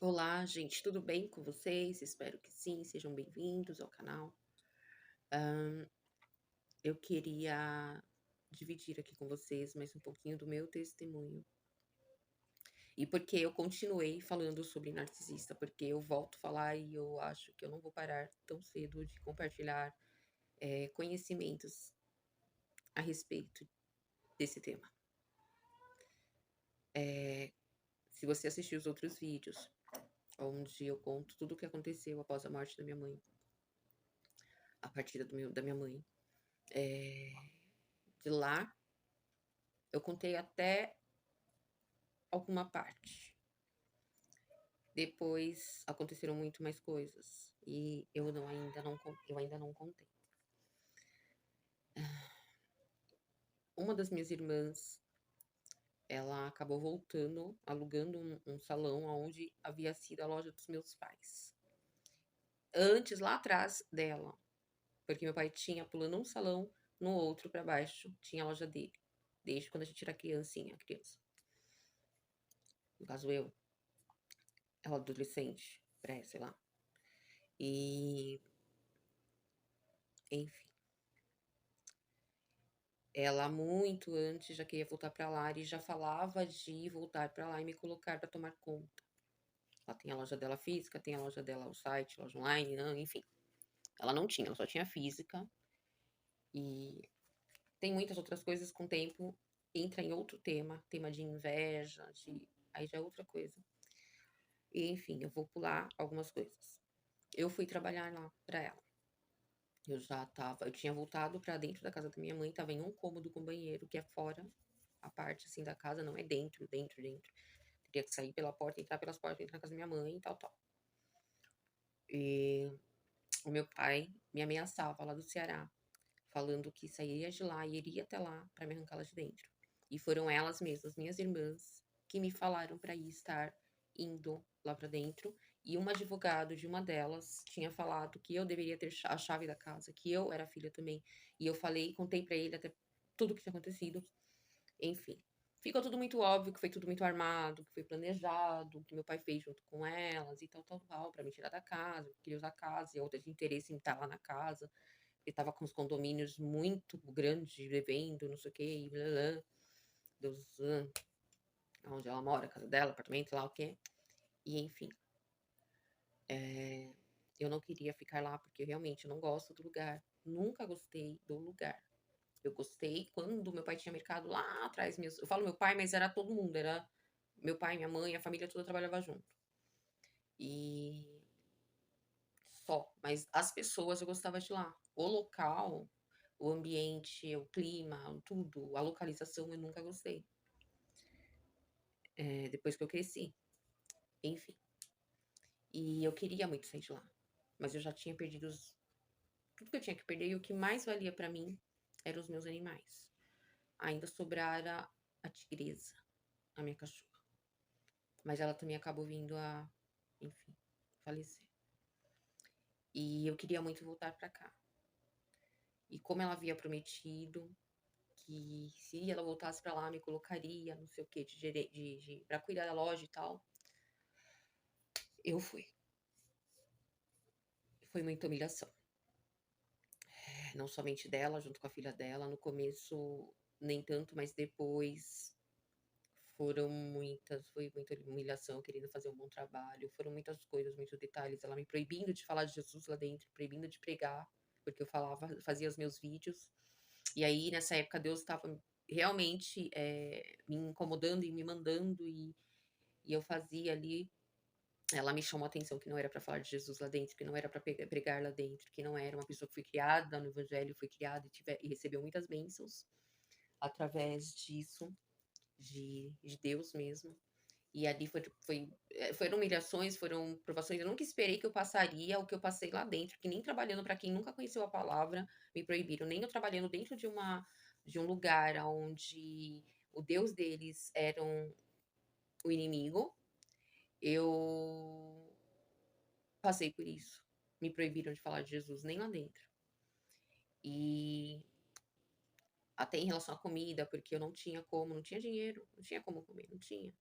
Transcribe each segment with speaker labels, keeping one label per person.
Speaker 1: Olá, gente, tudo bem com vocês? Espero que sim, sejam bem-vindos ao canal. Eu queria dividir aqui com vocês mais um pouquinho do meu testemunho. E porque eu continuei falando sobre narcisista, porque eu volto a falar e eu acho que eu não vou parar tão cedo de compartilhar conhecimentos a respeito desse tema. Se você assistiu os outros vídeos, onde eu conto tudo o que aconteceu após a morte da minha mãe, a partida da minha mãe, de lá eu contei até alguma parte. Depois aconteceram muito mais coisas e eu ainda não contei. Uma das minhas irmãs, ela acabou voltando, alugando um salão onde havia sido a loja dos meus pais. Antes, lá atrás dela, porque meu pai tinha pulando um salão, no outro para baixo tinha a loja dele, desde quando a gente era criança. No caso eu, ela adolescente, pré, sei lá. E, enfim. Ela muito antes já queria voltar para lá e já falava de voltar para lá e me colocar para tomar conta. Ela tem a loja dela física, tem a loja dela, o site, loja online, não, enfim. Ela não tinha, ela só tinha física. E tem muitas outras coisas com o tempo, entra em outro tema de inveja, aí já é outra coisa. E enfim, eu vou pular algumas coisas. Eu fui trabalhar lá para ela. Eu tinha voltado para dentro da casa da minha mãe, tava em um cômodo com banheiro, que é fora, a parte assim da casa, não é dentro. Teria que sair pela porta, entrar pelas portas, entrar na casa da minha mãe e tal. E o meu pai me ameaçava lá do Ceará, falando que sairia de lá e iria até lá para me arrancá-la de dentro. E foram elas mesmas, minhas irmãs, que me falaram para ir estar indo lá para dentro. E um advogado de uma delas tinha falado que eu deveria ter a chave da casa, que eu era filha também. E eu falei, contei para ele até tudo o que tinha acontecido. Enfim, ficou tudo muito óbvio, que foi tudo muito armado, que foi planejado, que meu pai fez junto com elas e tal, pra me tirar da casa, eu queria usar a casa, e a outra de interesse em estar lá na casa, porque tava com os condomínios muito grandes, devendo, não sei o quê, e blá, blá, dos, onde ela mora, a casa dela, apartamento, sei lá o quê. E enfim, eu não queria ficar lá, porque realmente eu não gosto do lugar, nunca gostei do lugar. Eu gostei quando meu pai tinha mercado lá atrás mesmo. Eu falo meu pai, mas era todo mundo. Era meu pai, minha mãe, a família toda trabalhava junto. E só. Mas as pessoas eu gostava de lá. O local, o ambiente, o clima, tudo, a localização eu nunca gostei. Depois que eu cresci. Enfim. E eu queria muito sair de lá. Mas eu já tinha perdido tudo que eu tinha que perder. E o que mais valia pra mim eram os meus animais. Ainda sobrara a tigresa, a minha cachorra. Mas ela também acabou vindo a, enfim, falecer. E eu queria muito voltar para cá. E como ela havia prometido que se ela voltasse para lá me colocaria, não sei o que, para cuidar da loja e tal, eu fui. Foi muita humilhação. Não somente dela, junto com a filha dela. No começo, nem tanto, mas depois foi muita humilhação, querendo fazer um bom trabalho. Foram muitas coisas, muitos detalhes. Ela me proibindo de falar de Jesus lá dentro, proibindo de pregar, porque eu falava, fazia os meus vídeos. E aí, nessa época, Deus estava realmente me incomodando e me mandando, e eu fazia ali. Ela me chamou a atenção que não era para falar de Jesus lá dentro, que não era para pregar lá dentro, que não era uma pessoa que foi criada no Evangelho, foi criada e recebeu muitas bênçãos através disso, de Deus mesmo. E ali foram humilhações, foram provações. Eu nunca esperei que eu passaria o que eu passei lá dentro, que nem trabalhando para quem nunca conheceu a palavra, me proibiram, nem eu trabalhando dentro de um lugar onde o Deus deles era o inimigo. Eu passei por isso. Me proibiram de falar de Jesus nem lá dentro. E até em relação à comida, porque eu não tinha como, não tinha dinheiro, não tinha como comer, não tinha.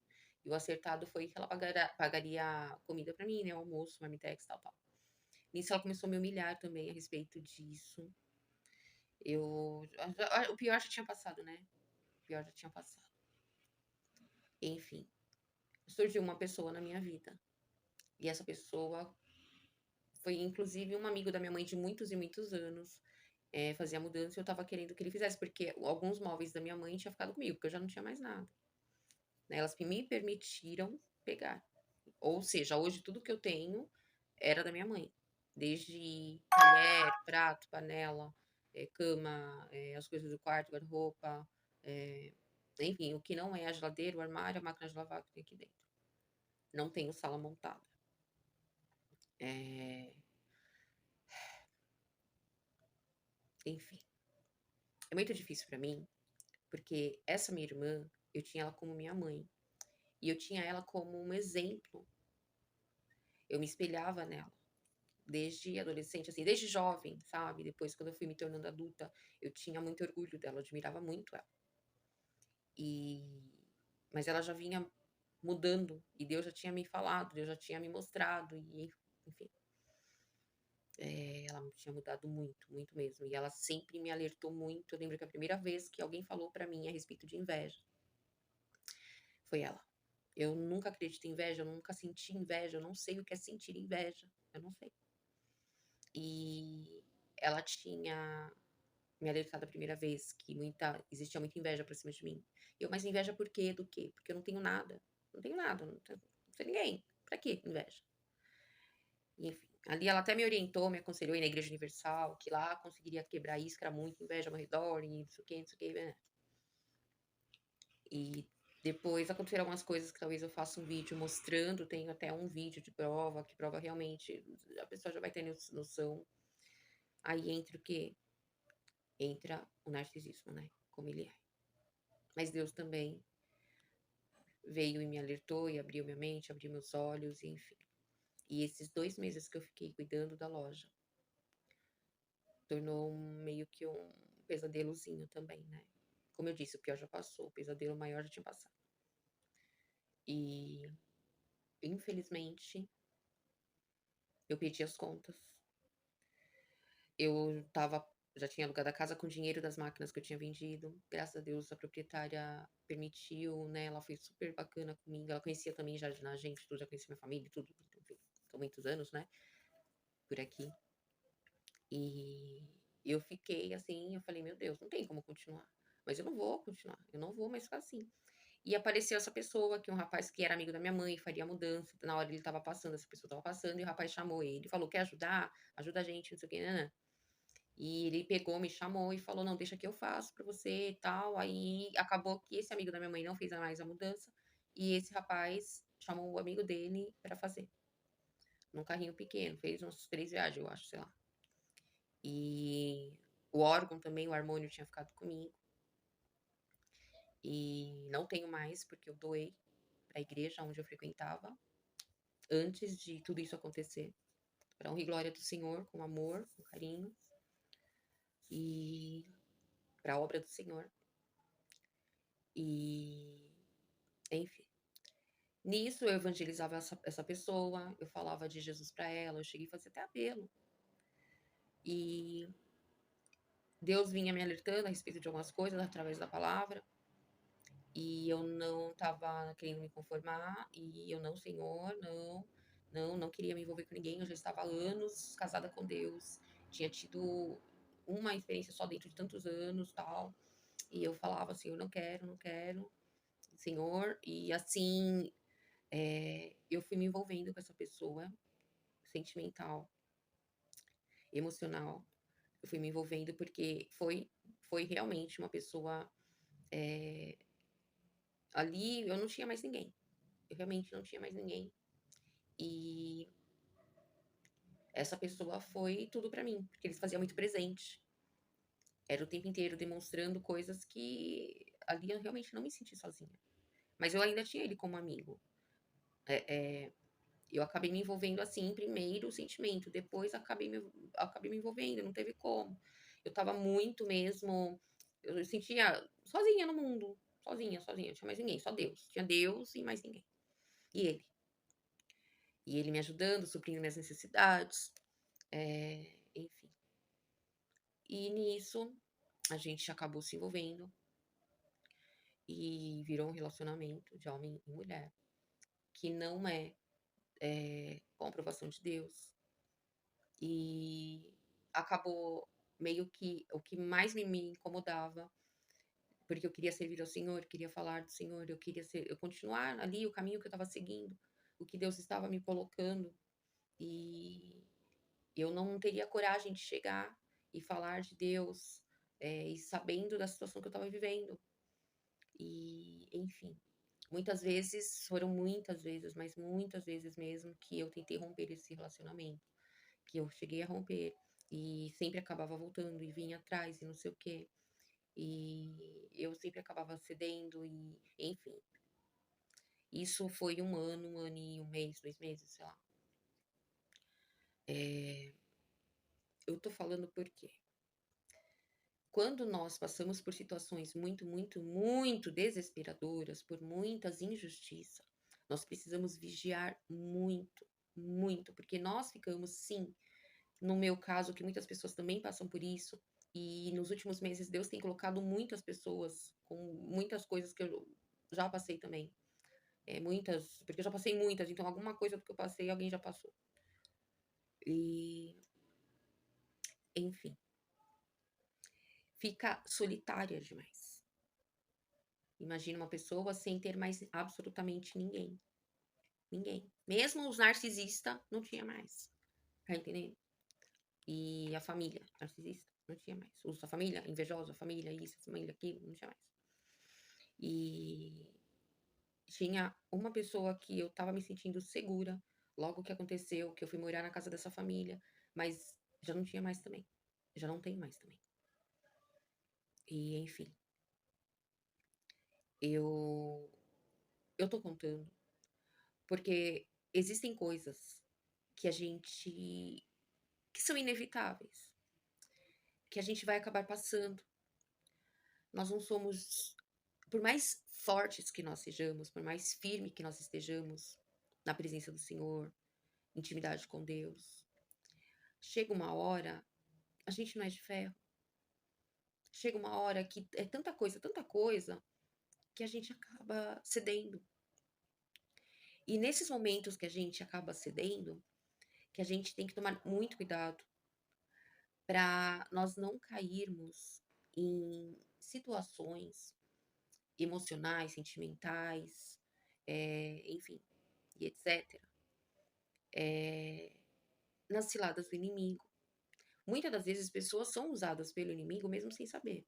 Speaker 1: E o acertado foi que ela pagaria comida pra mim, né, o almoço, marmitex, tal, tal. Nisso ela começou a me humilhar também a respeito disso. O pior já tinha passado, né, o pior já tinha passado. Enfim, surgiu uma pessoa na minha vida, e essa pessoa foi inclusive um amigo da minha mãe de muitos e muitos anos, fazia mudança e eu estava querendo que ele fizesse, porque alguns móveis da minha mãe tinha ficado comigo, porque eu já não tinha mais nada, né, elas me permitiram pegar. Ou seja, hoje tudo que eu tenho era da minha mãe, desde talher, prato, panela, cama, as coisas do quarto, guarda-roupa, eh, enfim, o que não é a geladeira, o armário, a máquina de lavar que tem aqui dentro. Não tenho sala montada. Eh, enfim, é muito difícil pra mim, porque essa minha irmã, eu tinha ela como minha mãe, e eu tinha ela como um exemplo, eu me espelhava nela. Desde adolescente, assim, desde jovem, sabe, depois quando eu fui me tornando adulta, eu tinha muito orgulho dela, eu admirava muito ela. E mas ela já vinha mudando, e Deus já tinha me falado, Deus já tinha me mostrado, e enfim, ela tinha mudado muito, muito mesmo, e ela sempre me alertou muito. Eu lembro que a primeira vez que alguém falou pra mim a respeito de inveja, foi ela. Eu nunca acreditei em inveja, eu nunca senti inveja, eu não sei o que é sentir inveja, eu não sei. E ela tinha me alertado a primeira vez que existia muita inveja pra cima de mim. Eu: "Mas inveja por quê? Do quê?" "Porque eu não tenho nada, não tenho nada, não tenho ninguém, pra que inveja?" E enfim, ali ela até me orientou, me aconselhou a ir na Igreja Universal, que lá conseguiria quebrar isso, que era muita inveja ao meu redor e não sei o quê, não sei o quê, né. E depois aconteceram algumas coisas que talvez eu faça um vídeo mostrando, tenho até um vídeo de prova, que prova realmente, a pessoa já vai ter noção. Aí entra o quê? Entra o narcisismo, né, como ele é. Mas Deus também veio e me alertou e abriu minha mente, abriu meus olhos, e enfim. E esses 2 meses que eu fiquei cuidando da loja, tornou meio que um pesadelozinho também, né. Como eu disse, o pior já passou, o pesadelo maior já tinha passado. E, infelizmente, eu pedi as contas. Eu estava Já tinha alugado a casa com o dinheiro das máquinas que eu tinha vendido. Graças a Deus a proprietária permitiu, né, ela foi super bacana comigo, ela conhecia também já a gente, tudo, já conhecia minha família e tudo, enfim, são muitos anos, né, por aqui. E eu fiquei assim, eu falei: "Meu Deus, não tem como continuar, mas eu não vou continuar, eu não vou mais ficar assim". E apareceu essa pessoa, que um rapaz que era amigo da minha mãe, faria mudança, na hora ele estava passando, essa pessoa estava passando, e o rapaz chamou ele, falou: "Quer ajudar? Ajuda a gente, não sei o quê, nã-nã". E ele pegou, me chamou e falou: "Não, deixa que eu faço pra você e tal". Aí acabou que esse amigo da minha mãe não fez mais a mudança, e esse rapaz chamou o amigo dele pra fazer, num carrinho pequeno, fez uns 3 viagens, eu acho, sei lá. E o órgão também, o harmônio tinha ficado comigo, e não tenho mais, porque eu doei pra igreja onde eu frequentava, antes de tudo isso acontecer, pra honra e glória do Senhor, com amor, com carinho, e pra obra do Senhor. E, enfim. Nisso eu evangelizava essa pessoa, eu falava de Jesus pra ela, eu cheguei a fazer até apelo. E Deus vinha me alertando a respeito de algumas coisas através da palavra, e eu não estava querendo me conformar, e eu: "Não, Senhor, não, não, não queria me envolver com ninguém". Eu já estava há anos casada com Deus, tinha tido uma experiência só dentro de tantos anos, tal, e eu falava: assim: "Eu não quero, não quero, Senhor". E assim, eu fui me envolvendo com essa pessoa, sentimental, emocional. Eu fui me envolvendo porque foi realmente uma pessoa, eh, ali eu não tinha mais ninguém. Eu realmente não tinha mais ninguém. E essa pessoa foi tudo pra mim, porque ele se fazia muito presente. Era o tempo inteiro demonstrando coisas que ali eu realmente não me senti sozinha. Mas eu ainda tinha ele como amigo. Eh eh, eu acabei me envolvendo, assim, primeiro o sentimento, depois acabei me envolvendo, não teve como. Eu estava muito mesmo, eu me sentia sozinha no mundo, sozinha, sozinha, não tinha mais ninguém, só Deus. Tinha Deus e mais ninguém. e ele. E ele me ajudando, suprindo minhas necessidades, enfim. E nisso, a gente acabou se envolvendo e virou um relacionamento de homem e mulher, que não é, com a aprovação de Deus. E acabou meio que o que mais me incomodava, porque eu queria servir ao Senhor, queria falar do Senhor, eu continuar ali o caminho que eu estava seguindo, o que Deus estava me colocando, e eu não teria coragem de chegar e falar de Deus, e sabendo da situação que eu estava vivendo. E, enfim, foram muitas vezes, mas muitas vezes mesmo, que eu tentei romper esse relacionamento, que eu cheguei a romper, e sempre acabava voltando e vinha atrás e não sei o quê. E eu sempre acabava cedendo e, enfim. Isso foi 1 ano e 1 mês, 2 meses, sei lá. Eu tô falando porque quando nós passamos por situações muito, muito, muito desesperadoras, por muitas injustiças, nós precisamos vigiar muito, muito, porque nós ficamos, sim, no meu caso, que muitas pessoas também passam por isso, e nos últimos meses Deus tem colocado muitas pessoas com muitas coisas que eu já passei também. Muitas, porque eu já passei muitas, então alguma coisa do que eu passei, alguém já passou. E, enfim, fica solitária demais. Imagina uma pessoa sem ter mais absolutamente ninguém. Ninguém. Mesmo os narcisistas, não tinha mais. Tá entendendo? E a família narcisista, não tinha mais. A família invejosa, a família isso, a família aquilo, não tinha mais. E tinha uma pessoa que eu tava me sentindo segura logo que aconteceu, que eu fui morar na casa dessa família, mas já não tinha mais também. Já não tem mais também. E, enfim, eu eu tô contando porque existem coisas que a gente que são inevitáveis, que a gente vai acabar passando. Nós não somos, por mais fortes que nós sejamos, por mais firme que nós estejamos na presença do Senhor, intimidade com Deus, chega uma hora, a gente não é de ferro. Chega uma hora que é tanta coisa, que a gente acaba cedendo. E nesses momentos que a gente acaba cedendo, que a gente tem que tomar muito cuidado para nós não cairmos em situações emocionais, sentimentais, enfim, e etc., nas ciladas do inimigo. Muitas das vezes pessoas são usadas pelo inimigo mesmo sem saber.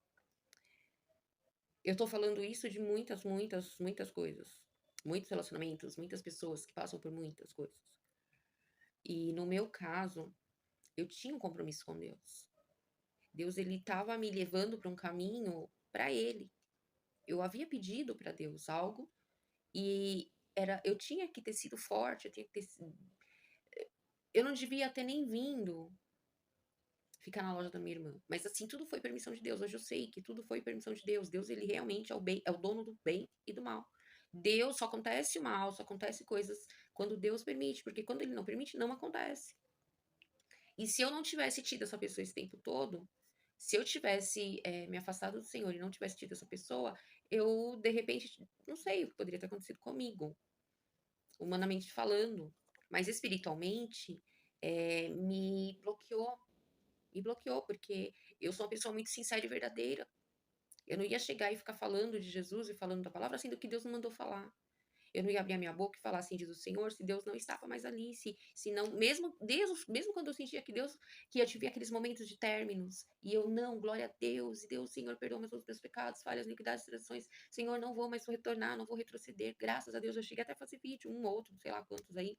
Speaker 1: Eu tô falando isso de muitas, muitas, muitas coisas. Muitos relacionamentos, muitas pessoas que passam por muitas coisas. E no meu caso, eu tinha um compromisso com Deus. Deus, ele estava me levando para um caminho para ele. Eu havia pedido para Deus algo e eu tinha que ter sido forte, eu não devia ter nem vindo ficar na loja da minha irmã. Mas assim, tudo foi permissão de Deus. Hoje eu sei que tudo foi permissão de Deus. Deus, ele realmente é o dono do bem e do mal. Deus, só acontece o mal, só acontece coisas quando Deus permite, porque quando ele não permite, não acontece. E se eu não tivesse tido essa pessoa esse tempo todo, se eu tivesse me afastado do Senhor e não tivesse tido essa pessoa, eu, de repente, não sei o que poderia ter acontecido comigo, humanamente falando, mas espiritualmente, me bloqueou, porque eu sou uma pessoa muito sincera e verdadeira. Eu não ia chegar e ficar falando de Jesus e falando da palavra, sendo que Deus não mandou falar. Eu não ia abrir a minha boca e falar assim, diz o Senhor, se Deus não estava mais ali, se não, mesmo quando eu sentia que Deus, que eu tive aqueles momentos de términos, e eu não, glória a Deus, e Deus, Senhor, perdoa todos os meus pecados, falhas, iniquidades, transgressões, Senhor, não vou mais retornar, não vou retroceder, graças a Deus, eu cheguei até a fazer vídeo, um ou outro, sei lá quantos aí,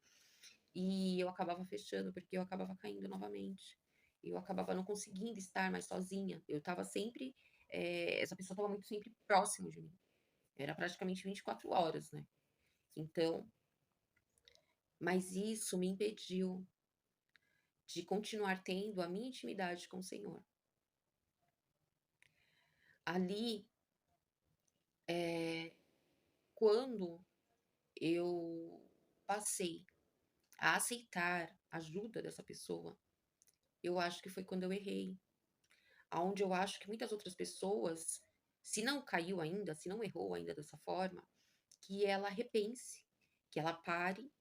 Speaker 1: e eu acabava fechando, porque eu acabava caindo novamente, eu acabava não conseguindo estar mais sozinha, eu estava sempre, essa pessoa estava muito sempre próximo de mim, era praticamente 24 horas, né? Então, mas isso me impediu de continuar tendo a minha intimidade com o Senhor. Ali, quando eu passei a aceitar a ajuda dessa pessoa, eu acho que foi quando eu errei. Aonde eu acho que muitas outras pessoas, se não caiu ainda, se não errou ainda dessa forma, que ela repense, que ela pare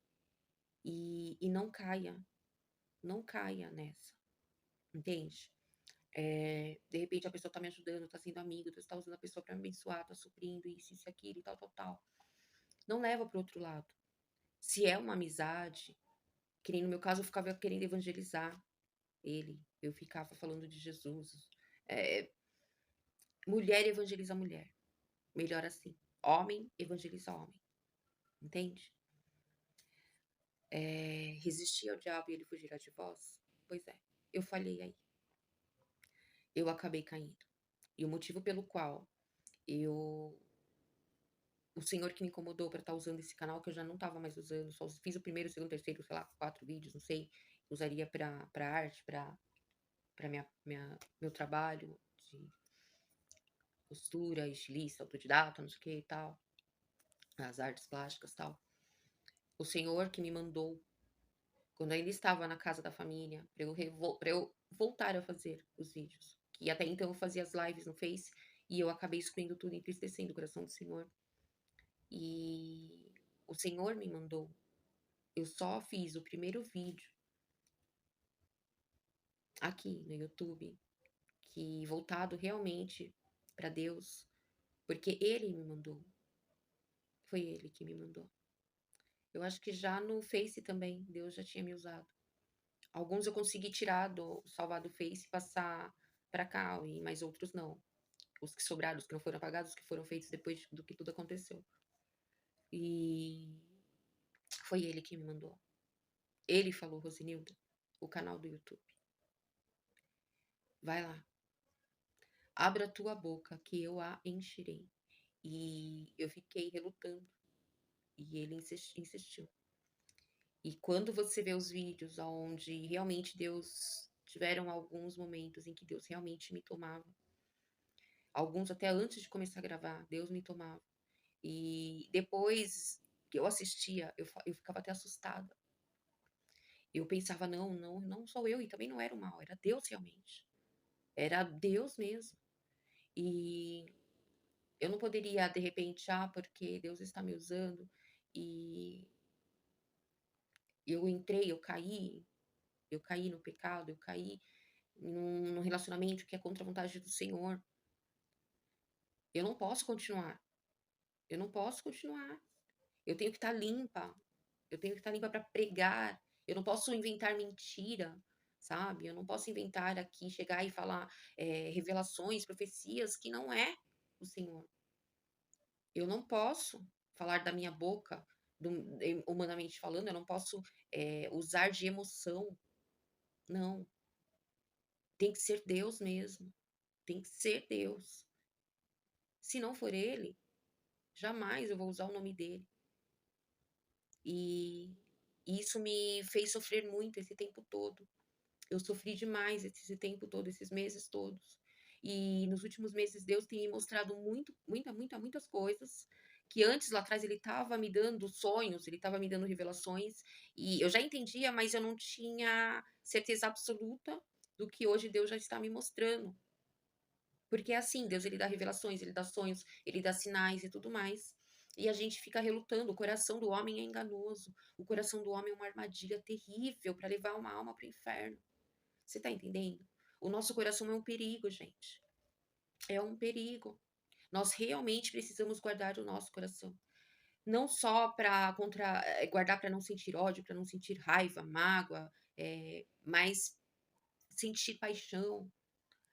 Speaker 1: e não caia, não caia nessa, entende? De repente a pessoa tá me ajudando, tá sendo amigo, Deus tá usando a pessoa pra me abençoar, tá suprindo isso e aquilo e tal, tal, tal. Não leva pro outro lado. Se é uma amizade, que nem no meu caso eu ficava querendo evangelizar ele, eu ficava falando de Jesus. Eh, mulher evangeliza mulher, melhor assim. Homem evangeliza homem, entende? Resistir ao diabo e ele fugirá de vós? Pois é, eu falhei aí. Eu acabei caindo. E o motivo pelo qual eu o senhor que me incomodou pra estar usando esse canal, que eu já não estava mais usando, só fiz o primeiro, o segundo, o terceiro, sei lá, 4 vídeos, não sei, usaria pra arte, pra meu trabalho de costura, estilista, autodidata, não sei o que e tal, as artes plásticas e tal. O senhor que me mandou, quando eu ainda estava na casa da família, pra eu voltar a fazer os vídeos, que até então eu fazia as lives no Face, e eu acabei excluindo tudo, entristecendo o coração do senhor. E o senhor me mandou. Eu só fiz o primeiro vídeo aqui no YouTube, que voltado realmente pra Deus, porque ele me mandou. Foi ele que me mandou. Eu acho que já no Face também, Deus já tinha me usado. Alguns eu consegui tirar salvar do Face e passar pra cá, mas outros não. Os que sobraram, os que não foram apagados, os que foram feitos depois do que tudo aconteceu. E foi ele que me mandou. Ele falou, Rosinilda, o canal do YouTube. Vai lá. Abra a tua boca, que eu a encherei. E eu fiquei relutando. E ele insistiu. E quando você vê os vídeos onde realmente Deus. Tiveram alguns momentos em que Deus realmente me tomava. Alguns até antes de começar a gravar, Deus me tomava. E depois que eu assistia, eu ficava até assustada. Eu pensava, não, não, não sou eu, e também não era o mal, era Deus realmente. Era Deus mesmo. E eu não poderia, de repente, porque Deus está me usando, e eu entrei, eu caí no pecado, eu caí num relacionamento que é contra a vontade do Senhor. Eu não posso continuar. Eu não posso continuar. Eu tenho que estar limpa. Eu tenho que estar limpa para pregar. Eu não posso inventar mentira, sabe? Eu não posso inventar aqui, chegar e falar revelações, profecias que não é o Senhor. Eu não posso falar da minha boca, humanamente falando, eu não posso usar de emoção. Não. Tem que ser Deus mesmo. Tem que ser Deus. Se não for Ele, jamais eu vou usar o nome dele. E isso me fez sofrer muito esse tempo todo. Eu sofri demais esse tempo todo, esses meses todos. E nos últimos meses Deus tem me mostrado muitas coisas que antes lá atrás ele estava me dando sonhos, ele estava me dando revelações e eu já entendia, mas eu não tinha certeza absoluta do que hoje Deus já está me mostrando. Porque é assim, Deus ele dá revelações, ele dá sonhos, ele dá sinais e tudo mais. E a gente fica relutando, o coração do homem é enganoso, o coração do homem é uma armadilha terrível para levar uma alma para o inferno. Você tá entendendo? O nosso coração é um perigo, gente. É um perigo. Nós realmente precisamos guardar o nosso coração. Não só para guardar para não sentir ódio, para não sentir raiva, mágoa, mas sentir paixão.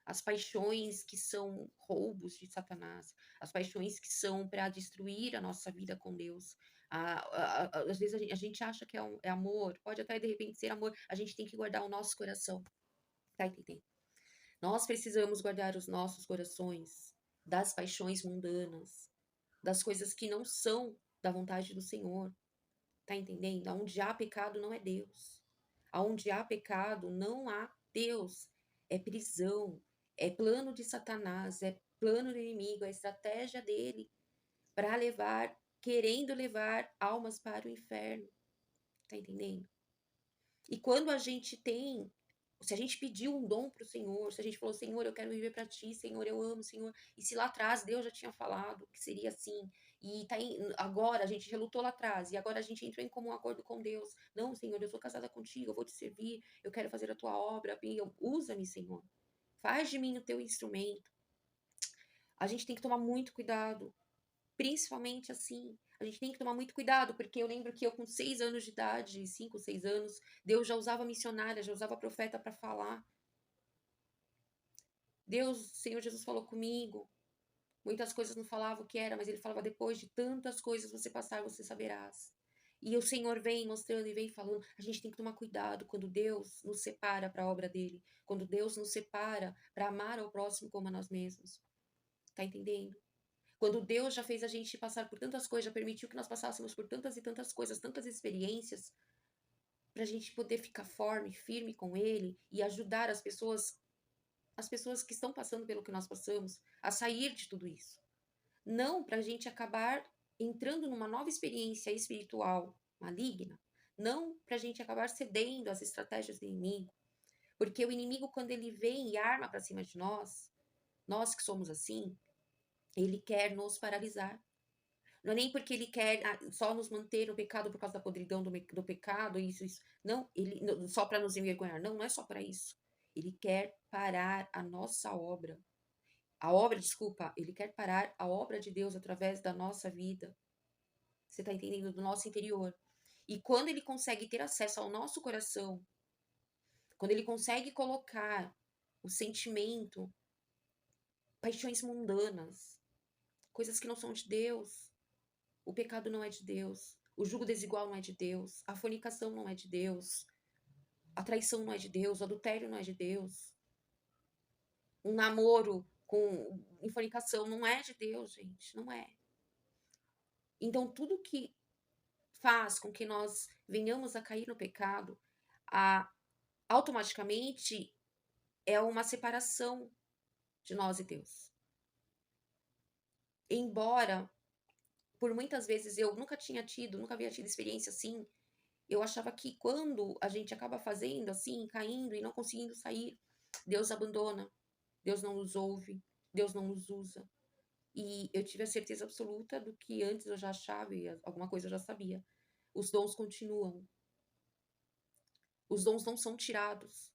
Speaker 1: As paixões que são roubos de Satanás, as paixões que são para destruir a nossa vida com Deus. Às vezes a gente acha que é amor, pode até de repente ser amor, a gente tem que guardar o nosso coração. Tá entendendo? Nós precisamos guardar os nossos corações das paixões mundanas, das coisas que não são da vontade do Senhor. Tá entendendo? Aonde há pecado não é Deus. Aonde há pecado não há Deus. É prisão, é plano de Satanás, é plano do inimigo, é estratégia dele para levar, querendo levar almas para o inferno. Tá entendendo? E quando a gente tem se a gente pediu um dom para o Senhor, se a gente falou: "Senhor, eu quero viver para ti, Senhor, eu amo, Senhor", e se lá atrás Deus já tinha falado que seria assim, e tá em agora a gente relutou lá atrás, e agora a gente entrou em comum acordo com Deus: "Não, Senhor, eu sou casada contigo, eu vou te servir, eu quero fazer a tua obra, usa-me, Senhor. Faz de mim o teu instrumento". A gente tem que tomar muito cuidado, principalmente assim, a gente tem que tomar muito cuidado, porque eu lembro que eu com 6 anos de idade, 5, 6 anos, Deus já usava missionária, já usava profeta para falar. Deus, o Senhor Jesus falou comigo. Muitas coisas não falava o que era, mas ele falava: depois de tantas coisas você passar, você saberás. E o Senhor vem mostrando e vem falando. A gente tem que tomar cuidado quando Deus nos separa para a obra dele, quando Deus nos separa para amar ao próximo como a nós mesmos. Tá entendendo? Quando Deus já fez a gente passar por tantas coisas, já permitiu que nós passássemos por tantas e tantas coisas, tantas experiências, para a gente poder ficar firme com Ele e ajudar as pessoas que estão passando pelo que nós passamos, a sair de tudo isso. Não para a gente acabar entrando numa nova experiência espiritual maligna, não para a gente acabar cedendo às estratégias do inimigo, porque o inimigo, quando ele vem e arma para cima de nós que somos assim, ele quer nos paralisar. Não é nem porque ele quer só nos manter no pecado por causa da podridão do pecado, isso. Não, ele só para nos envergonhar. Não, não é só para isso. Ele quer parar a nossa obra. Desculpa, ele quer parar a obra de Deus através da nossa vida. Você está entendendo? Do nosso interior. E quando ele consegue ter acesso ao nosso coração, quando ele consegue colocar o sentimento, paixões mundanas, coisas que não são de Deus, o pecado não é de Deus. O jugo desigual não é de Deus. A fornicação não é de Deus. A traição não é de Deus. O adultério não é de Deus. Um namoro em fornicação não é de Deus, gente. Não é. Então, tudo que faz com que nós venhamos a cair no pecado, a, automaticamente é uma separação de nós e Deus. Embora, por muitas vezes, eu nunca havia tido experiência assim. Eu achava que quando a gente acaba fazendo assim, caindo e não conseguindo sair, Deus abandona, Deus não nos ouve, Deus não nos usa. E eu tive a certeza absoluta do que antes eu já achava e alguma coisa eu já sabia. Os dons continuam. Os dons não são tirados.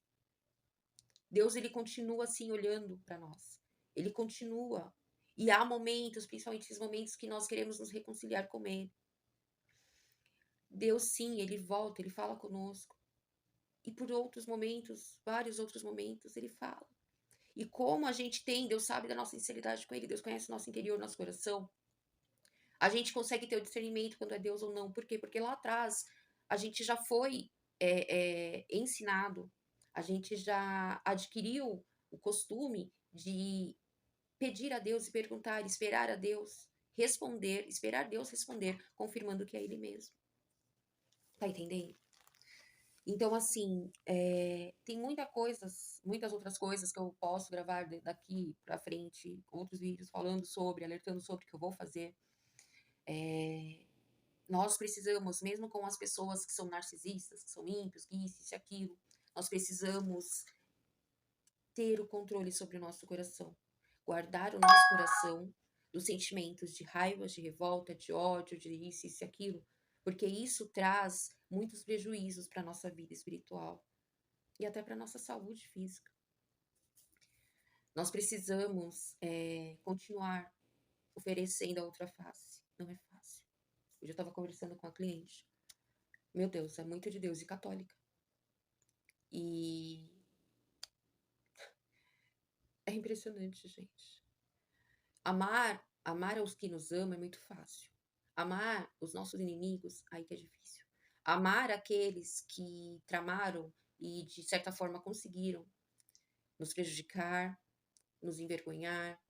Speaker 1: Deus, ele continua assim olhando para nós. Ele continua. E há momentos, principalmente esses momentos que nós queremos nos reconciliar com ele. Deus, sim, ele volta, ele fala conosco. E por outros momentos, vários outros momentos, ele fala. E como a gente tem, Deus sabe da nossa sinceridade com ele, Deus conhece o nosso interior, nosso coração, a gente consegue ter o discernimento quando é Deus ou não. Por quê? Porque lá atrás a gente já foi ensinado, a gente já adquiriu o costume de pedir a Deus e perguntar, esperar a Deus responder, esperar Deus responder, confirmando que é Ele mesmo. Tá entendendo? Então, assim, tem muitas outras coisas que eu posso gravar daqui pra frente, outros vídeos falando sobre, alertando sobre o que eu vou fazer. Nós precisamos, mesmo com as pessoas que são narcisistas, que são ímpios, que isso e aquilo, nós precisamos ter o controle sobre o nosso coração. Guardar o nosso coração dos sentimentos de raiva, de revolta, de ódio, de isso e aquilo, porque isso traz muitos prejuízos para a nossa vida espiritual e até para a nossa saúde física. Nós precisamos continuar oferecendo a outra face. Não é fácil. Hoje eu estava conversando com a cliente. Meu Deus, é muito de Deus e católica. E é impressionante, gente. Amar aos que nos amam é muito fácil. Amar os nossos inimigos, aí que é difícil. Amar aqueles que tramaram e, de certa forma, conseguiram nos prejudicar, nos envergonhar,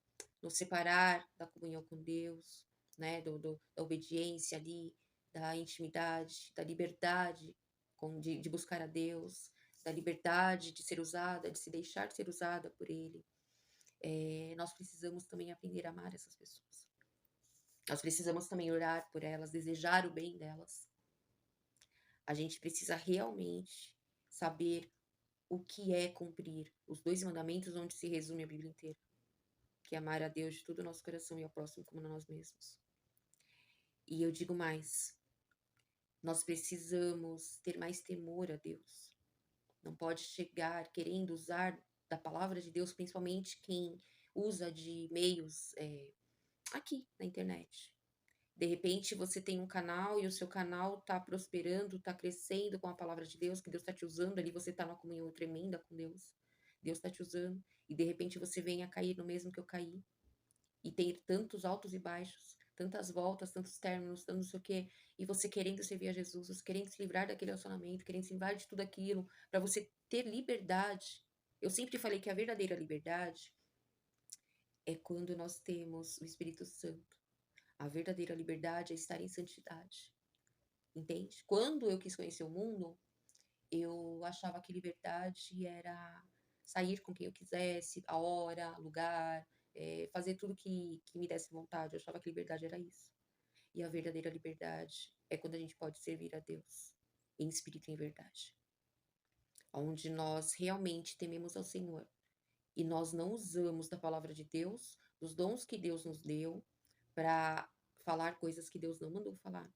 Speaker 1: nos separar da comunhão com Deus, né? Da obediência ali, da intimidade, da liberdade de buscar a Deus, da liberdade de ser usada, de se deixar ser usada por Ele. Nós precisamos também aprender a amar essas pessoas. Nós precisamos também orar por elas, desejar o bem delas. A gente precisa realmente saber o que é cumprir os 2 mandamentos onde se resume a Bíblia inteira, que é amar a Deus de todo o nosso coração e ao próximo como a nós mesmos. E eu digo mais, nós precisamos ter mais temor a Deus. Não pode chegar querendo usar da palavra de Deus, principalmente quem usa de meios, aqui na internet. De repente você tem um canal e o seu canal tá prosperando, tá crescendo com a palavra de Deus, que Deus tá te usando ali, você tá numa comunhão tremenda com Deus. Deus tá te usando e de repente você vem a cair no mesmo que eu caí e ter tantos altos e baixos, tantas voltas, tantos términos, tanto não sei o quê, e você querendo servir a Jesus, você querendo se livrar daquele relacionamento, querendo se livrar de tudo aquilo, para você ter liberdade. Eu sempre falei que a verdadeira liberdade é quando nós temos o Espírito Santo. A verdadeira liberdade é estar em santidade, entende? Quando eu quis conhecer o mundo, eu achava que liberdade era sair com quem eu quisesse, a hora, lugar, fazer tudo que me desse vontade. Eu achava que liberdade era isso. E a verdadeira liberdade é quando a gente pode servir a Deus em espírito e em verdade, onde nós realmente tememos ao Senhor e nós não usamos da palavra de Deus, dos dons que Deus nos deu, para falar coisas que Deus não mandou falar.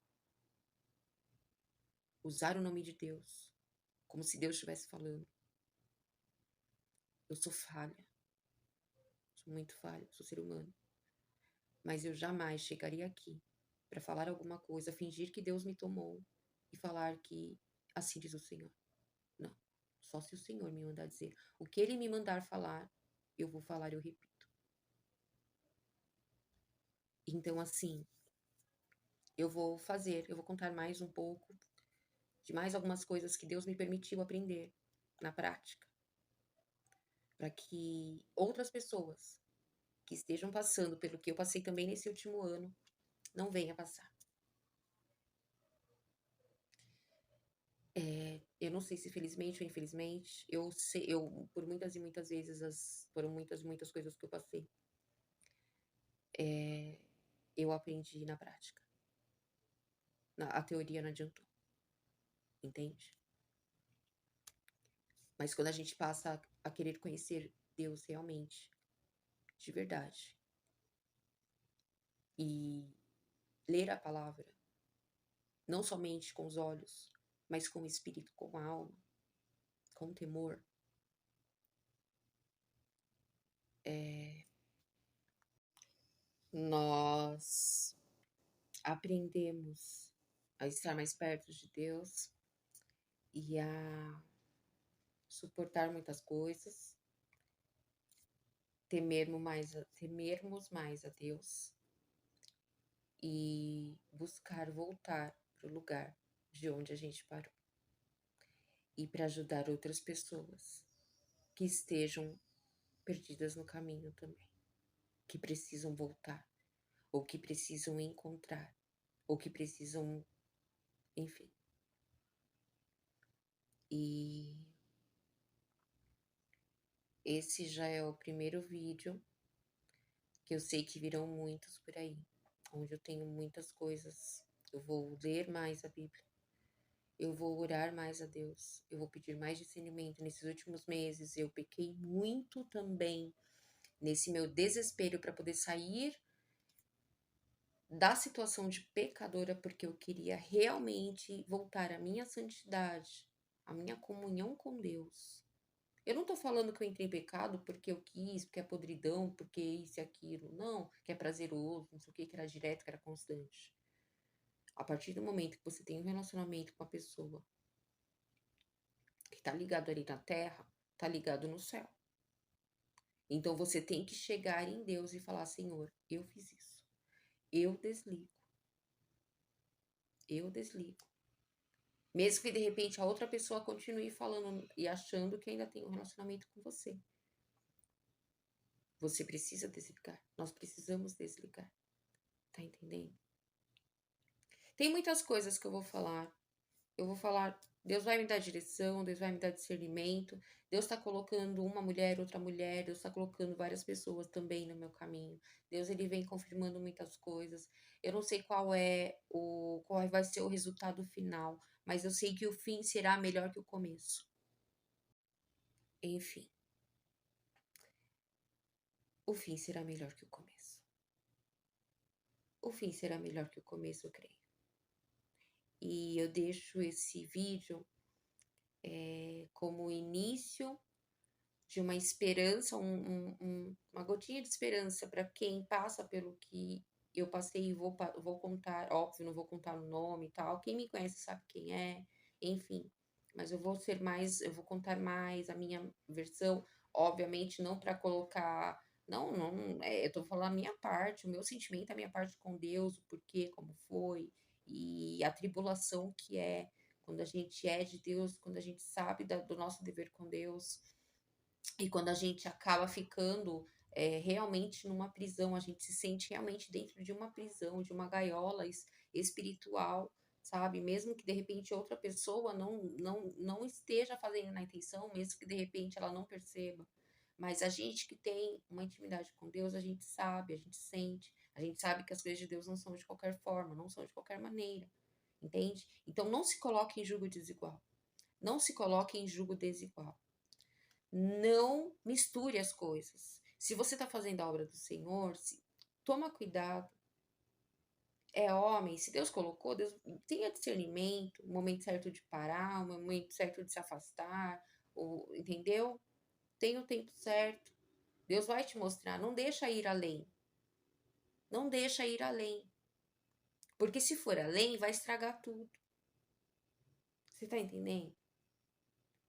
Speaker 1: Usar o nome de Deus como se Deus estivesse falando. Eu sou falha, sou muito falha, sou ser humano. Mas eu jamais chegaria aqui para falar alguma coisa, fingir que Deus me tomou e falar que assim diz o Senhor. Não. Só se o Senhor me mandar dizer. O que Ele me mandar falar, eu vou falar, eu repito. Então, assim, eu vou contar mais um pouco de mais algumas coisas que Deus me permitiu aprender na prática, para que outras pessoas que estejam passando pelo que eu passei também nesse último ano não venha passar. Eu não sei se felizmente ou infelizmente, por muitas e muitas vezes, foram muitas e muitas coisas que eu passei, eu aprendi na prática. A teoria não adiantou, entende? Mas quando a gente passa a querer conhecer Deus realmente, de verdade, e ler a palavra, não somente com os olhos, mas com o espírito, com a alma, com temor, nós aprendemos a estar mais perto de Deus e a suportar muitas coisas, temermos mais a Deus e buscar voltar para o lugar de onde a gente parou. E para ajudar outras pessoas que estejam perdidas no caminho também, que precisam voltar, ou que precisam encontrar, ou que precisam, enfim. E esse já é o primeiro vídeo, que eu sei que virão muitos por aí, onde eu tenho muitas coisas. Eu vou ler mais a Bíblia, eu vou orar mais a Deus, eu vou pedir mais discernimento. Nesses últimos meses eu pequei muito também, nesse meu desespero para poder sair da situação de pecadora, porque eu queria realmente voltar à minha santidade, à minha comunhão com Deus. Eu não tô falando que eu entrei em pecado porque eu quis, porque é podridão, porque isso e aquilo. Não, que é prazeroso, não sei o que era direto, que era constante. A partir do momento que você tem um relacionamento com a pessoa que tá ligado ali na terra, tá ligado no céu. Então você tem que chegar em Deus e falar: Senhor, eu fiz isso. Eu desligo. Eu desligo. Mesmo que de repente a outra pessoa continue falando e achando que ainda tem um relacionamento com você. Você precisa desligar. Nós precisamos desligar. Tá entendendo? Tem muitas coisas que eu vou falar. Eu vou falar, Deus vai me dar direção, Deus vai me dar discernimento. Deus está colocando uma mulher, outra mulher, Deus está colocando várias pessoas também no meu caminho. Deus, ele vem confirmando muitas coisas. Eu não sei qual vai ser o resultado final, mas eu sei que o fim será melhor que o começo. Enfim, o fim será melhor que o começo. O fim será melhor que o começo, eu creio. E eu deixo esse vídeo como início de uma esperança, uma gotinha de esperança para quem passa pelo que eu passei e vou contar, óbvio, não vou contar o nome e tal. Quem me conhece sabe quem é, enfim. Mas eu vou contar mais a minha versão, obviamente não para colocar, não, eu tô falando a minha parte, o meu sentimento, a minha parte com Deus, o porquê, como foi, e a tribulação que é quando a gente é de Deus, quando a gente sabe do nosso dever com Deus, e quando a gente acaba ficando realmente numa prisão, a gente se sente realmente dentro de uma prisão, de uma gaiola espiritual, sabe? Mesmo que de repente outra pessoa não esteja fazendo na intenção, mesmo que de repente ela não perceba. Mas a gente que tem uma intimidade com Deus, a gente sabe, a gente sente, a gente sabe que as coisas de Deus não são de qualquer forma, não são de qualquer maneira, entende? Então não se coloque em julgo desigual. Não se coloque em julgo desigual. Não misture as coisas. Se você está fazendo a obra do Senhor, toma cuidado. É homem, se Deus colocou, Deus tenha discernimento, o momento certo de parar, o momento certo de se afastar, entendeu? Tem o tempo certo. Deus vai te mostrar. Não deixa ir além. Não deixa ir além. Porque se for além, vai estragar tudo. Você tá entendendo?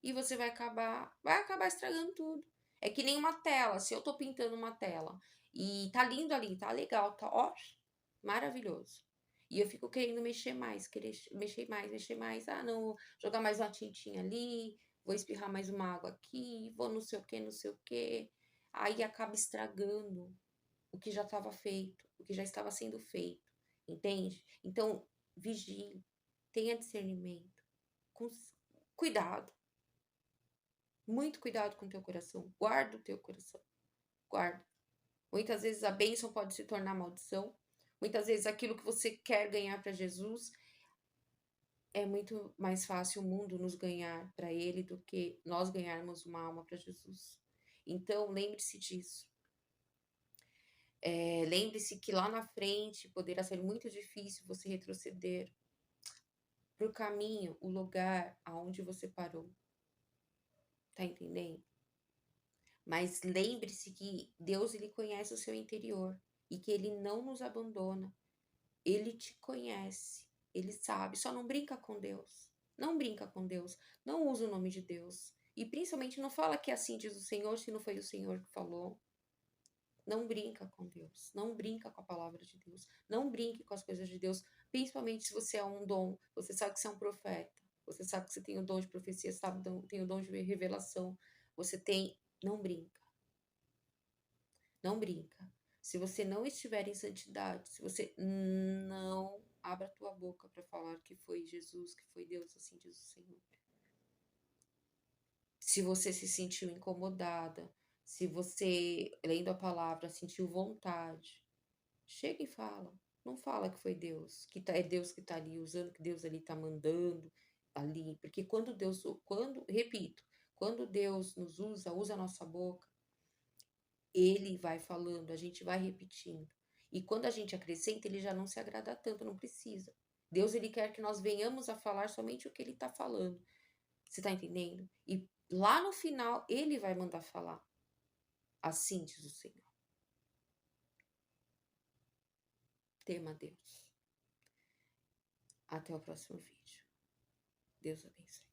Speaker 1: E você vai acabar estragando tudo. É que nem uma tela. Se eu tô pintando uma tela e tá lindo ali, tá legal, tá ó, maravilhoso. E eu fico querendo mexer mais, querer mexer mais. Ah, não, jogar mais uma tintinha ali, vou espirrar mais uma água aqui, vou não sei o que, não sei o que. Aí acaba estragando o que já estava feito, o que já estava sendo feito, entende? Então, vigie, tenha discernimento, com, cuidado. Muito cuidado com o teu coração. Guarda o teu coração. Guarda. Muitas vezes a bênção pode se tornar maldição. Muitas vezes aquilo que você quer ganhar para Jesus é muito mais fácil o mundo nos ganhar para Ele do que nós ganharmos uma alma para Jesus. Então, lembre-se disso. Lembre-se que lá na frente poderá ser muito difícil você retroceder para o caminho, o lugar aonde você parou. Tá entendendo? Mas lembre-se que Deus ele conhece o seu interior e que ele não nos abandona. Ele te conhece, ele sabe. Só não brinca com Deus. Não brinca com Deus. Não usa o nome de Deus. E principalmente não fala que assim diz o Senhor se não foi o Senhor que falou. Não brinca com Deus. Não brinca com a palavra de Deus. Não brinque com as coisas de Deus. Principalmente se você é um dom. Você sabe que você é um profeta. Você sabe que você tem o dom de profecia, sabe, tem o dom de revelação. Você tem. Não brinca. Não brinca. Se você não estiver em santidade, se você não abra a tua boca para falar que foi Jesus, que foi Deus, assim diz o Senhor. Se você se sentiu incomodada, se você, lendo a palavra, sentiu vontade, chega e fala. Não fala que foi Deus, é Deus que está ali usando, que Deus ali está mandando ali. Porque repito, quando Deus nos usa a nossa boca, ele vai falando, a gente vai repetindo. E quando a gente acrescenta, ele já não se agrada tanto, não precisa. Deus, ele quer que nós venhamos a falar somente o que ele está falando. Você está entendendo? E lá no final, ele vai mandar falar. Assim diz o Senhor. Tema Deus. Até o próximo vídeo. Deus abençoe.